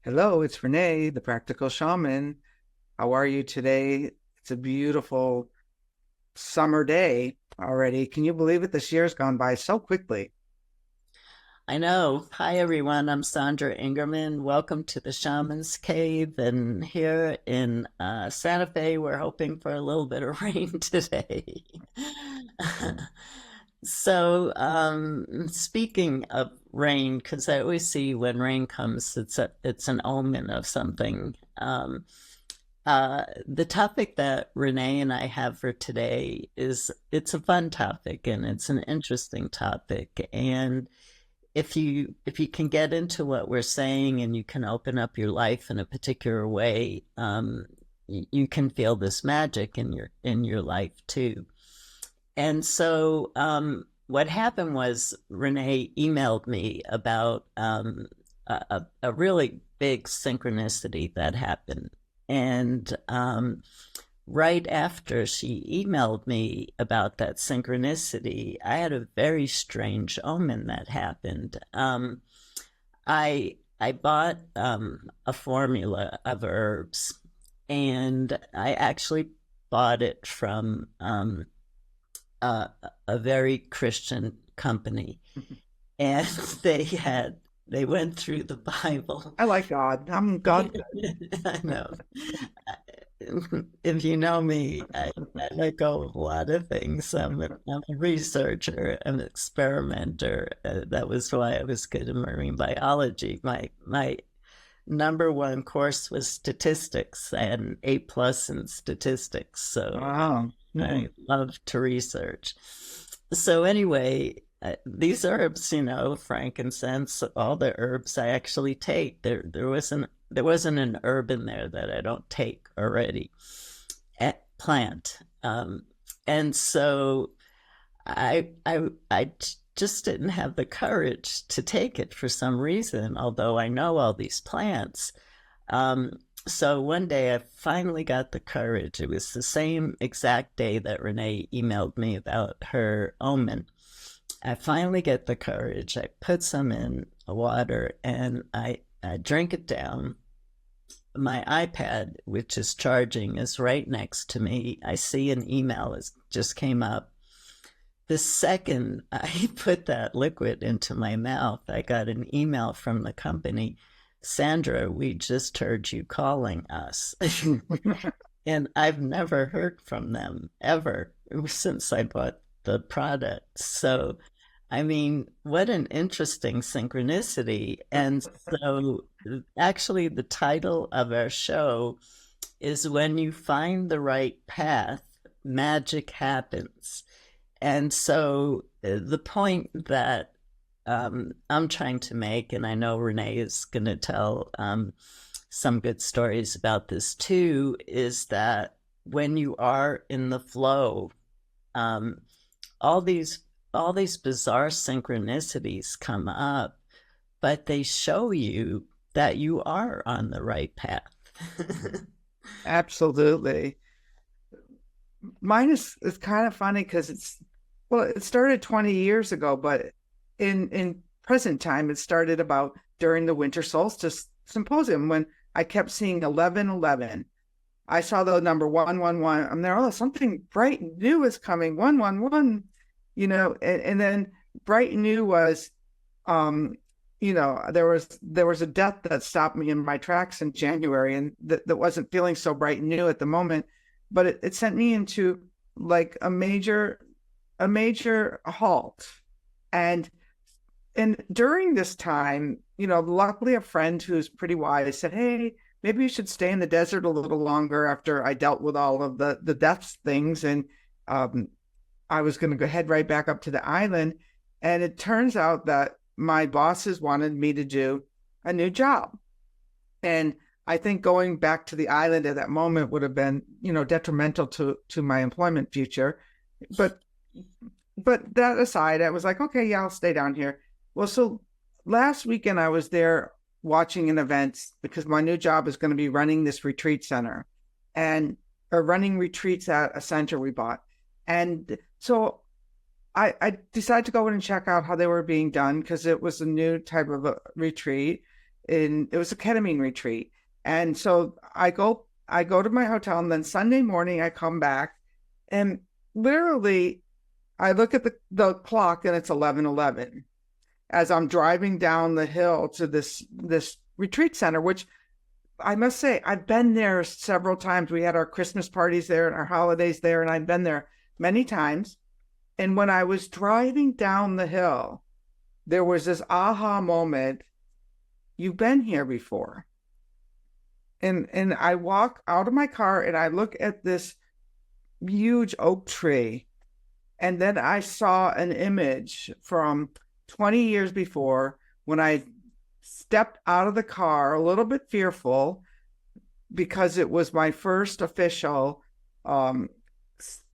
Hello, it's Renee, the practical shaman. How are you today? It's a beautiful summer day already. Can you believe it? This year's gone by so quickly. I know. Hi, everyone. I'm Sandra Ingeramn. Welcome to the Shamans Cave. And here in Santa Fe, we're hoping for a little bit of rain today. Speaking of rain, because I always see when rain comes, it's an omen of something. The topic that Renee and I have for today it's a fun topic and it's an interesting topic. And if you can get into what we're saying and you can open up your life in a particular way, you can feel this magic in your life too. And so what happened was Renee emailed me about a really big synchronicity that happened. And right after she emailed me about that synchronicity, I had a very strange omen that happened. I bought a formula of herbs, and I actually bought it from a very Christian company, and they went through the Bible. I like God. I'm God. I know. If you know me, I let go of a lot of things. I'm a researcher, I'm an experimenter. That was why I was good in marine biology. My number one course was statistics. I had an A+ in statistics, so Wow. I love to research. So anyway, these herbs, frankincense, all the herbs I actually take. There wasn't an herb in there that I don't take already. Plant, and so I just didn't have the courage to take it for some reason. Although I know all these plants, so one day I finally got the courage. It was the same exact day that Renee emailed me about her omen. I finally get the courage. I put some in water and I drink it down. My iPad, which is charging, is right next to me. I see an email has just came up. The second I put that liquid into my mouth, I got an email from the company. Sandra, we just heard you calling us. And I've never heard from them ever since I bought the product. So, I mean, what an interesting synchronicity. And so, actually, the title of our show is When You Find the Right Path, Magic Happens. And so, the point that I'm trying to make, and I know Renee is going to tell some good stories about this too, is that when you are in the flow, um, all these all these bizarre synchronicities come up, but they show you that you are on the right path. Absolutely. Mine is kind of funny because it started 20 years ago, but in present time, it started about during the winter solstice symposium when I kept seeing 1111. I saw the number 111. I'm there, oh, something bright and new is coming. 111, and then bright and new was there was a death that stopped me in my tracks in January, and that wasn't feeling so bright and new at the moment, but it sent me into like a major halt. And and during this time, luckily a friend who's pretty wise said, hey, maybe you should stay in the desert a little longer after I dealt with all of the deaths things. And um, I was going to go head right back up to the island. And it turns out that my bosses wanted me to do a new job. And I think going back to the island at that moment would have been, detrimental to my employment future. But but that aside, I was like, okay, yeah, I'll stay down here. Well, so last weekend I was there watching an event because my new job is going to be running this retreat center and or running retreats at a center we bought. And so I decided to go in and check out how they were being done because it was a new type of a retreat. it was a ketamine retreat. And so I go to my hotel, and then Sunday morning I come back, and literally I look at the clock, and it's 11:11 as I'm driving down the hill to this retreat center, which I must say, I've been there several times. We had our Christmas parties there and our holidays there, and I've been there many times. And when I was driving down the hill, there was this aha moment. You've been here before. And I walk out of my car and I look at this huge oak tree. And then I saw an image from 20 years before, when I stepped out of the car a little bit fearful, because it was my first official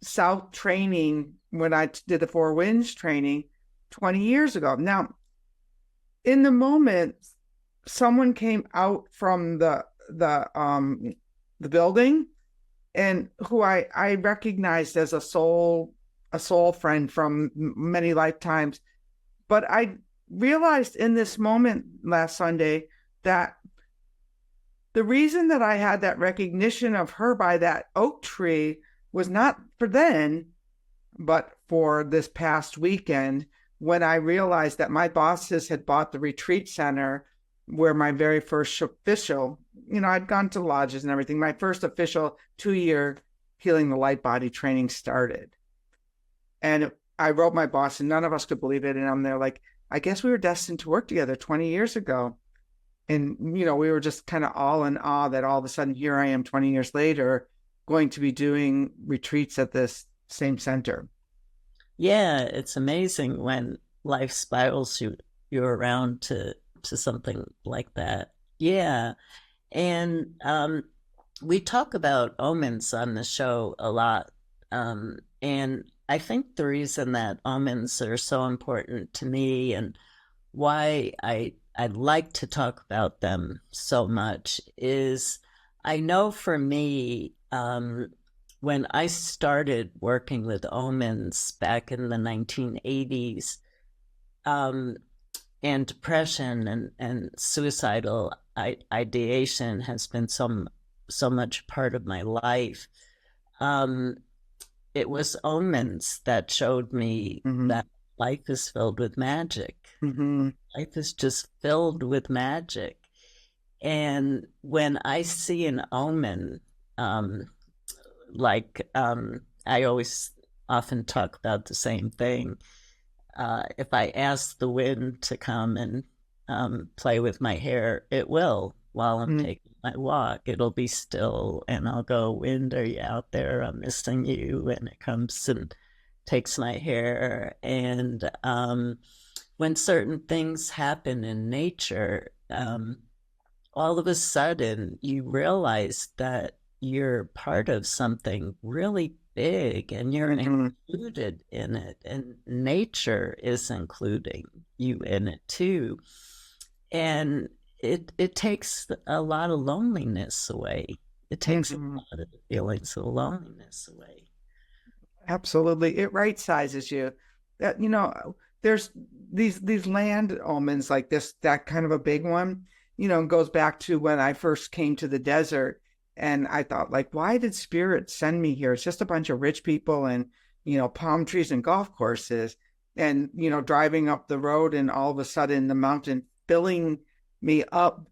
South training when I did the Four Winds training 20 years ago. Now, in the moment, someone came out from the building, and who I recognized as a soul friend from many lifetimes. But I realized in this moment last Sunday that the reason that I had that recognition of her by that oak tree was not for then, but for this past weekend, when I realized that my bosses had bought the retreat center where my very first official, I'd gone to lodges and everything, my first official 2-year healing the light body training started. And I wrote my boss, and none of us could believe it. And I'm there like, I guess we were destined to work together 20 years ago. And, we were just kind of all in awe that all of a sudden here I am 20 years later going to be doing retreats at this same center. Yeah, it's amazing when life spirals you around to something like that. Yeah. And we talk about omens on the show a lot. And I think the reason that omens are so important to me, and why I like to talk about them so much, is I know for me, when I started working with omens back in the 1980s, and depression and suicidal ideation has been so much part of my life. It was omens that showed me that life is filled with magic. Life is just filled with magic. And when I see an omen, I always often talk about the same thing. If I ask the wind to come and play with my hair, it will. While I'm taking my walk, it'll be still, and I'll go, "Wind, are you out there? I'm missing you." And it comes and takes my hair. And when certain things happen in nature, all of a sudden you realize that you're part of something really big, and you're included in it, and nature is including you in it too. And it takes a lot of loneliness away. It takes a lot of the feelings of loneliness away. Absolutely. It right sizes you. That, there's these land omens like this, that kind of a big one, goes back to when I first came to the desert. And I thought, like, why did Spirit send me here? It's just a bunch of rich people and, palm trees and golf courses, and, driving up the road, and all of a sudden the mountain filling me up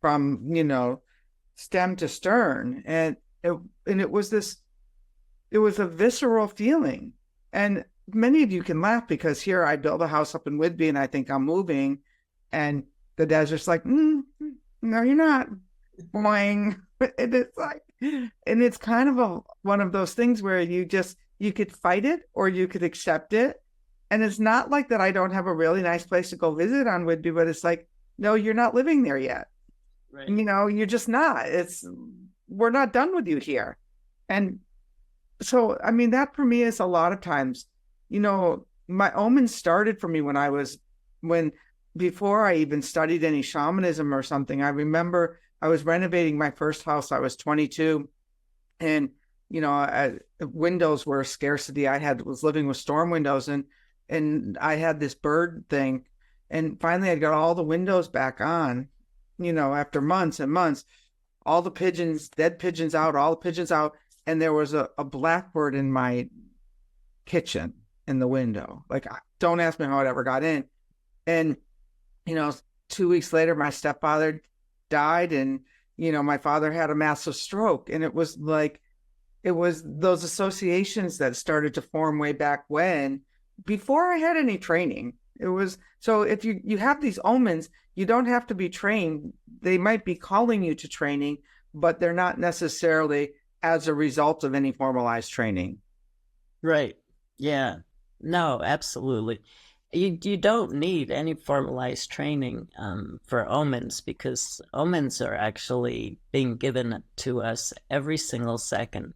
from, stem to stern. And it was a visceral feeling. And many of you can laugh, because here I built a house up in Whidbey and I think I'm moving, and the desert's like, no, you're not. Boing. And it's like, and it's kind of one of those things where you could fight it or you could accept it. And it's not like that I don't have a really nice place to go visit on Whidbey, but it's like, no, you're not living there yet. Right. You're just not. We're not done with you here. And so, I mean, that for me is a lot of times, my omens started for me before I even studied any shamanism or something. I remember I was renovating my first house. I was 22, and windows were a scarcity. Was living with storm windows, and I had this bird thing, and finally I got all the windows back on, after months and months, all the pigeons, dead pigeons out, all the pigeons out. And there was a blackbird in my kitchen in the window. Like, don't ask me how it ever got in. And, 2 weeks later, my stepfather died, and, my father had a massive stroke. And it was those associations that started to form way back when, before I had any training. It was, so if you have these omens, you don't have to be trained. They might be calling you to training, but they're not necessarily as a result of any formalized training. Right. Yeah. No, absolutely. You don't need any formalized training for omens, because omens are actually being given to us every single second.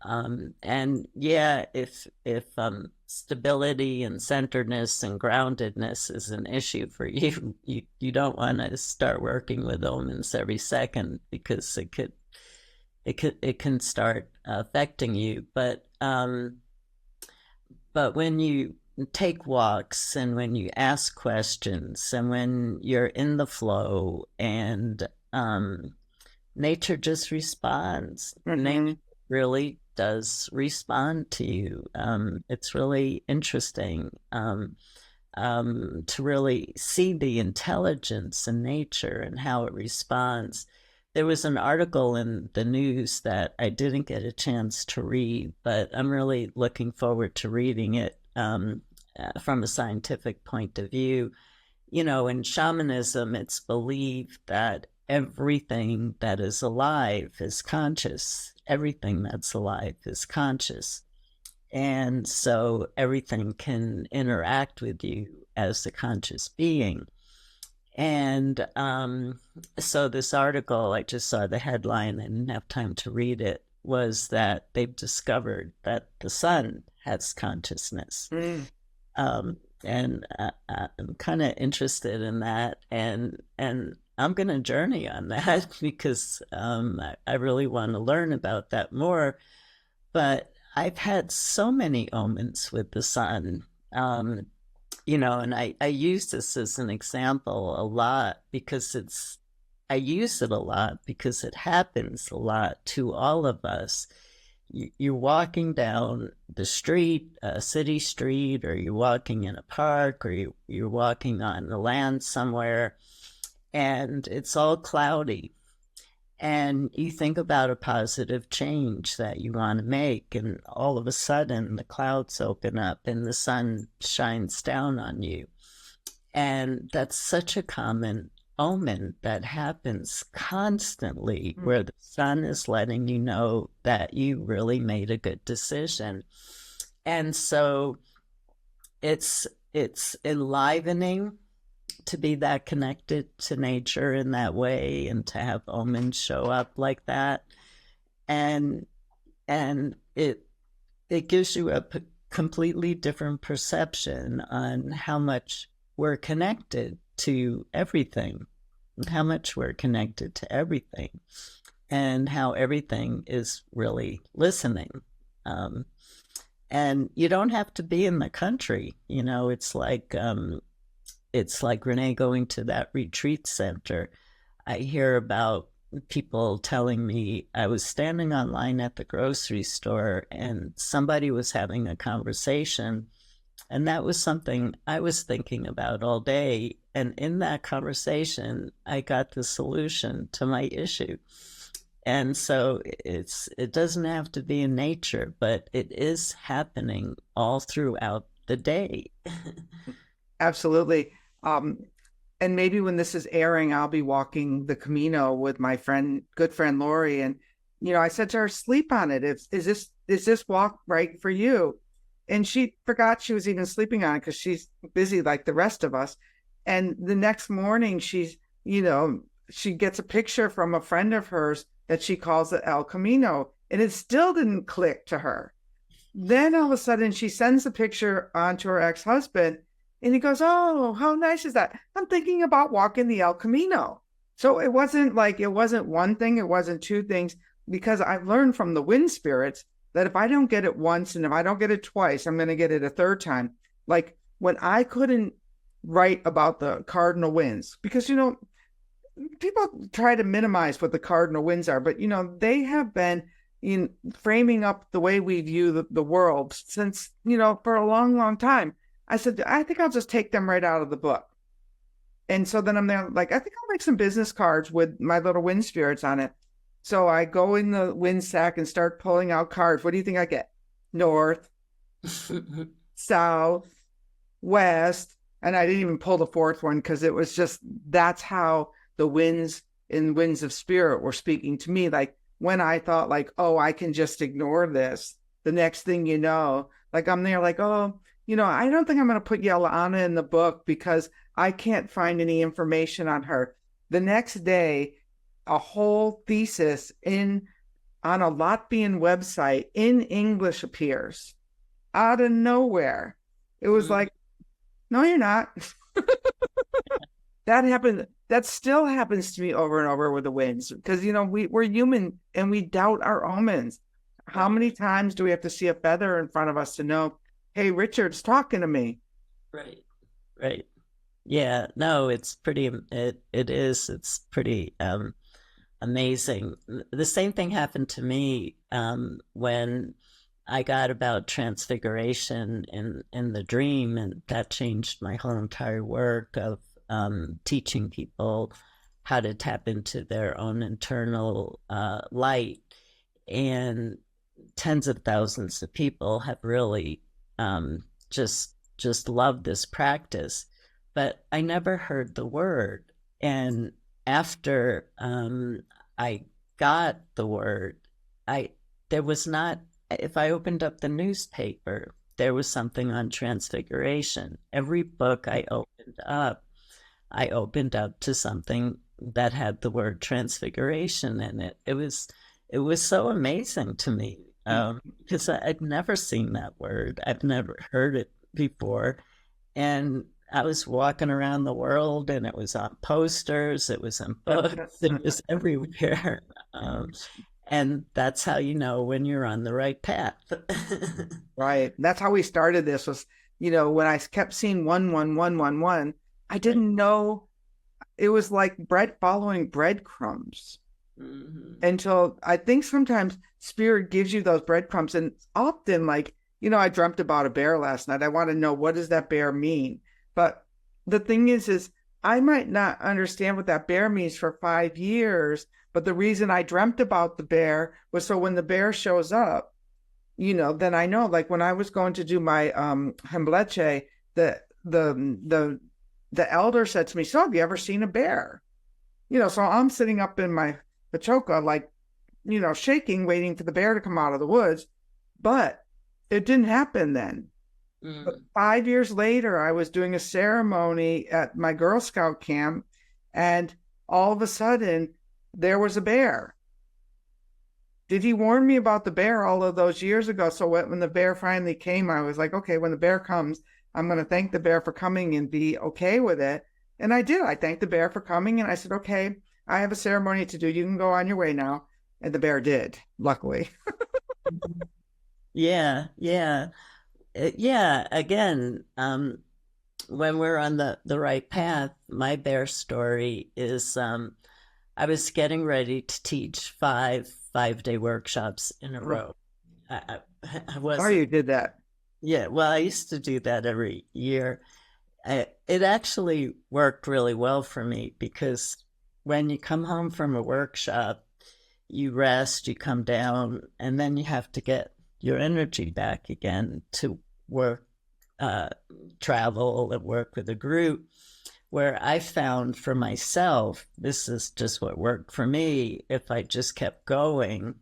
And yeah, if stability and centeredness and groundedness is an issue for you, you don't want to start working with omens every second, because it can start affecting you. But when you take walks, and when you ask questions, and when you're in the flow, and nature just responds. Mm-hmm. Nature really does respond to you. It's really interesting to really see the intelligence in nature and how it responds. There was an article in the news that I didn't get a chance to read, but I'm really looking forward to reading it from a scientific point of view. In shamanism, it's believed that everything that is alive is conscious. Everything that's alive is conscious. And so everything can interact with you as a conscious being. And so this article, I just saw the headline, I didn't have time to read it, was that they've discovered that the sun has consciousness. And I'm kind of interested in that, and I'm going to journey on that because I really want to learn about that more. But I've had so many omens with the sun, and I use this as an example a lot, because I use it a lot because it happens a lot to all of us. You're walking down the street, a city street, or you're walking in a park, or you're walking on the land somewhere, and it's all cloudy. And you think about a positive change that you want to make, and all of a sudden the clouds open up and the sun shines down on you. And that's such a common omen that happens constantly, where the sun is letting you know that you really made a good decision. And so it's enlivening to be that connected to nature in that way, and to have omens show up like that. And it gives you a completely different perception on how much we're connected to everything, how much we're connected to everything, and how everything is really listening. And you don't have to be in the country. It's like Renee going to that retreat center. I hear about people telling me, I was standing online at the grocery store and somebody was having a conversation, and that was something I was thinking about all day. And in that conversation, I got the solution to my issue. And so it doesn't have to be in nature, but it is happening all throughout the day. Absolutely. And maybe when this is airing, I'll be walking the Camino with my good friend Lori. And, I said to her, sleep on it. Is this walk right for you? And she forgot she was even sleeping on it because she's busy like the rest of us. And the next morning, she gets a picture from a friend of hers that she calls the El Camino, and it still didn't click to her. Then all of a sudden, she sends the picture on to her ex-husband, and he goes, "Oh, how nice is that? I'm thinking about walking the El Camino." So it wasn't one thing, it wasn't two things, because I've learned from the wind spirits that if I don't get it once and if I don't get it twice, I'm going to get it a third time. Like when I couldn't write about the cardinal winds, because, people try to minimize what the cardinal winds are, but they have been in framing up the way we view the world since, for a long, long time. I said, I think I'll just take them right out of the book. And so then I'm there like, I think I'll make some business cards with my little wind spirits on it. So I go in the wind sack and start pulling out cards. What do you think I get? North, south, west. And I didn't even pull the fourth one because it was just, that's how the winds and winds of spirit were speaking to me. Like when I thought like, oh, I can just ignore this, the next thing you know, like I'm there like, oh, I don't think I'm going to put Yellow Anna in the book because I can't find any information on her. The next day, a whole thesis on a Latvian website in English appears out of nowhere. It was like, no, you're not. That happened. That still happens to me over and over with the winds because, we're human and we doubt our omens. How many times do we have to see a feather in front of us to know, hey, Richard's talking to me? Right. Right. Yeah, no, it's pretty, it's pretty amazing. The same thing happened to me when I got about transfiguration in the dream, and that changed my whole entire work of teaching people how to tap into their own internal light. And tens of thousands of people have really just loved this practice, but I never heard the word. And after I got the word, there was not, if I opened up the newspaper, there was something on transfiguration. Every book I opened up to something that had the word transfiguration in it. It was so amazing to me because I'd never seen that word. I've never heard it before. And I was walking around the world and it was on posters, it was in books, it was everywhere. And that's how you know when you're on the right path. Right. That's how we started this was, when I kept seeing 11111, I didn't know it was like bread following breadcrumbs. Until I think sometimes spirit gives you those breadcrumbs, and often like, I dreamt about a bear last night. I want to know, what does that bear mean? But the thing is I might not understand what that bear means for 5 years, but the reason I dreamt about the bear was so when the bear shows up, then I know, like when I was going to do my hembleche, the elder said to me, so have you ever seen a bear? So I'm sitting up in my pachoka, like, shaking, waiting for the bear to come out of the woods. But it didn't happen then. But 5 years later, I was doing a ceremony at my Girl Scout camp, and all of a sudden, there was a bear. Did he warn me about the bear all of those years ago? So when the bear finally came, I was like, okay, when the bear comes, I'm going to thank the bear for coming and be okay with it. And I did. I thanked the bear for coming, and I said, okay, I have a ceremony to do. You can go on your way now. And the bear did, luckily. Yeah, yeah. Yeah, again, when we're on the right path, my bear story is I was getting ready to teach 5-day workshops in a row. I was. Oh, you did that. Yeah, well, I used to do that every year. It actually worked really well for me because when you come home from a workshop, you rest, you come down, and then you have to get your energy back again to work, travel, and work with a group. Where I found for myself, this is just what worked for me. If I just kept going,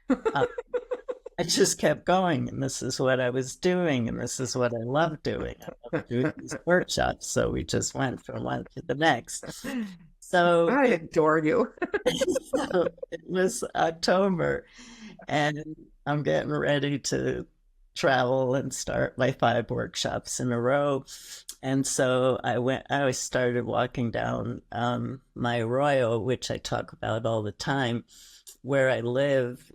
I just kept going, and this is what I was doing, and this is what I love doing. I love doing these workshops, so we just went from one to the next. So I adore you. so it was October, and I'm getting ready to travel and start my 5 workshops in a row. And so I started walking down my arroyo, which I talk about all the time, where I live.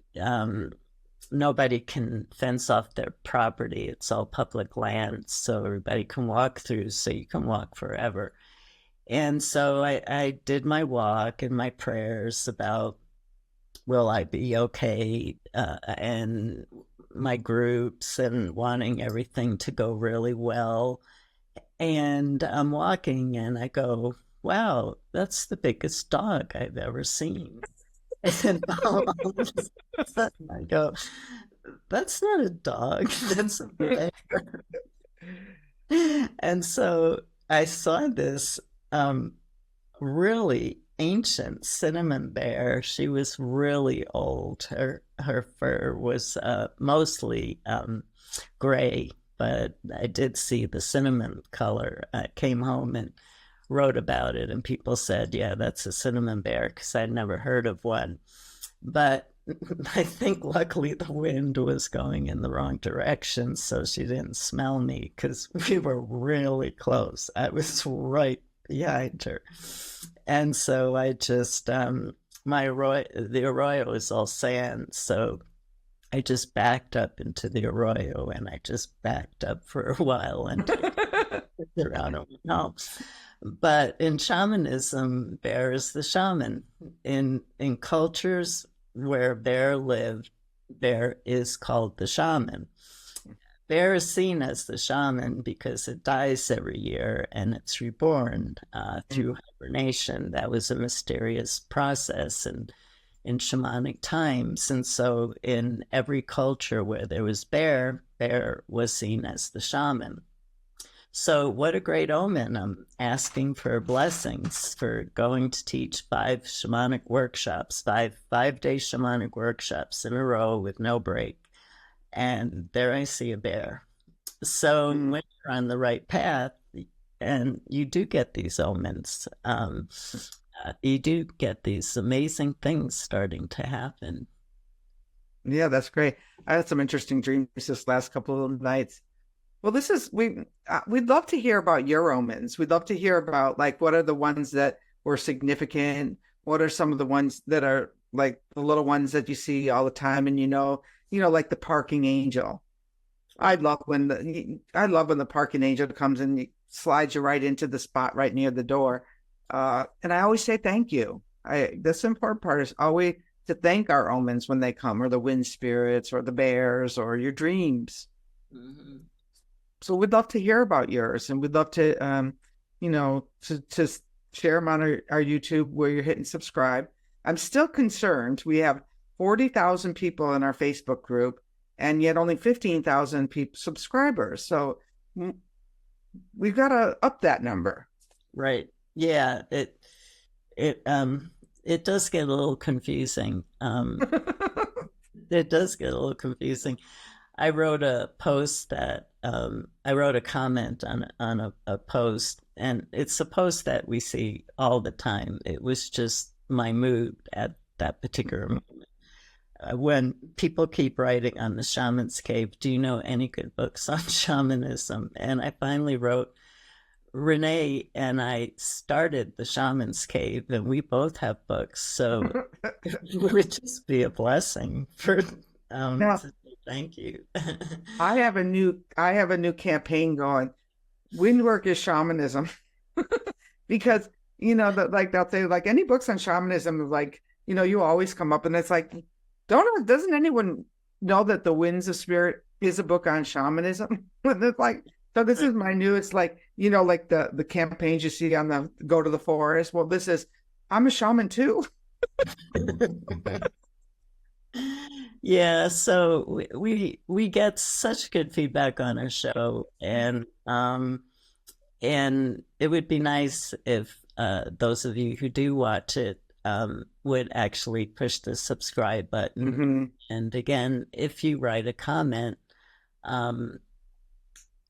Nobody can fence off their property. It's all public land, so everybody can walk through, so you can walk forever. And so I did my walk and my prayers about, will I be okay? And my groups and wanting everything to go really well. And I'm walking and I go, wow, that's the biggest dog I've ever seen. And all of a sudden I go, that's not a dog, that's a bear. And so I saw this really ancient cinnamon bear. She was really old. Her fur was mostly gray, but I did see the cinnamon color. I came home and wrote about it, and people said, yeah, that's a cinnamon bear, because I'd never heard of one. But I think luckily the wind was going in the wrong direction, so she didn't smell me, because we were really close. I was right behind her. And so I just, the arroyo is all sand, so I just backed up into the arroyo, and I just backed up for a while and around and went home. But in shamanism, bear is the shaman. In cultures where bear lived, bear is called the shaman. Bear is seen as the shaman because it dies every year and it's reborn through hibernation. That was a mysterious process in shamanic times. And so in every culture where there was bear, bear was seen as the shaman. So what a great omen. I'm asking for blessings for going to teach 5 shamanic workshops, five-day shamanic workshops in a row with no break. And there I see a bear. So when you're on the right path, and you do get these omens, you do get these amazing things starting to happen. Yeah, that's great. I had some interesting dreams this last couple of nights. Well, we'd love to hear about your omens. We'd love to hear about, like, what are the ones that were significant? What are some of the ones that are like the little ones that you see all the time, and like the parking angel. I love when the parking angel comes and slides you right into the spot right near the door. And I always say thank you. That's the important part, is always to thank our omens when they come, or the wind spirits, or the bears, or your dreams. Mm-hmm. So we'd love to hear about yours, and we'd love to, to share them on our YouTube where you're hitting subscribe. I'm still concerned. We have 40,000 people in our Facebook group, and yet only 15,000 subscribers. So we've got to up that number. Right. Yeah. It does get a little confusing. It does get a little confusing. I wrote a post that I wrote a comment on a post, and it's a post that we see all the time. It was just my mood at that particular moment. When people keep writing on the Shaman's Cave, do you know any good books on shamanism? And I finally wrote, Renee and I started the Shaman's Cave, and we both have books, so it would just be a blessing for now, thank you. I have a new campaign going. Windwork is shamanism. Because they'll say, like, any books on shamanism, like, you always come up, and it's like, doesn't anyone know that The Winds of Spirit is a book on shamanism? It's like, so this is my new, it's like, like the campaigns you see on the Go to the Forest. Well, this is, I'm a shaman too. Yeah, so we get such good feedback on our show, and it would be nice if those of you who do watch it would actually push the subscribe button. Mm-hmm. And again, if you write a comment,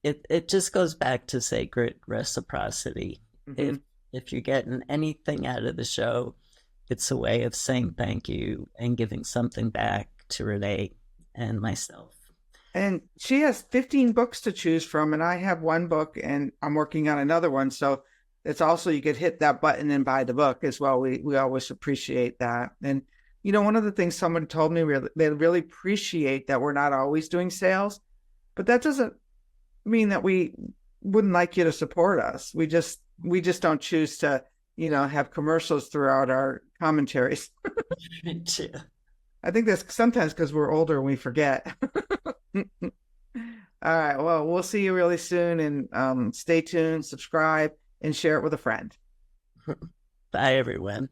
it just goes back to sacred reciprocity. Mm-hmm. If you're getting anything out of the show, it's a way of saying thank you and giving something back to Renee and myself. And she has 15 books to choose from, and I have one book, and I'm working on another one. So it's also, you could hit that button and buy the book as well. We always appreciate that. And, one of the things someone told me, they really appreciate that we're not always doing sales, but that doesn't mean that we wouldn't like you to support us. We just We just don't choose to, have commercials throughout our commentaries. Me too. I think that's sometimes because we're older and we forget. All right. Well, we'll see you really soon, and stay tuned, subscribe, and share it with a friend. Bye, everyone.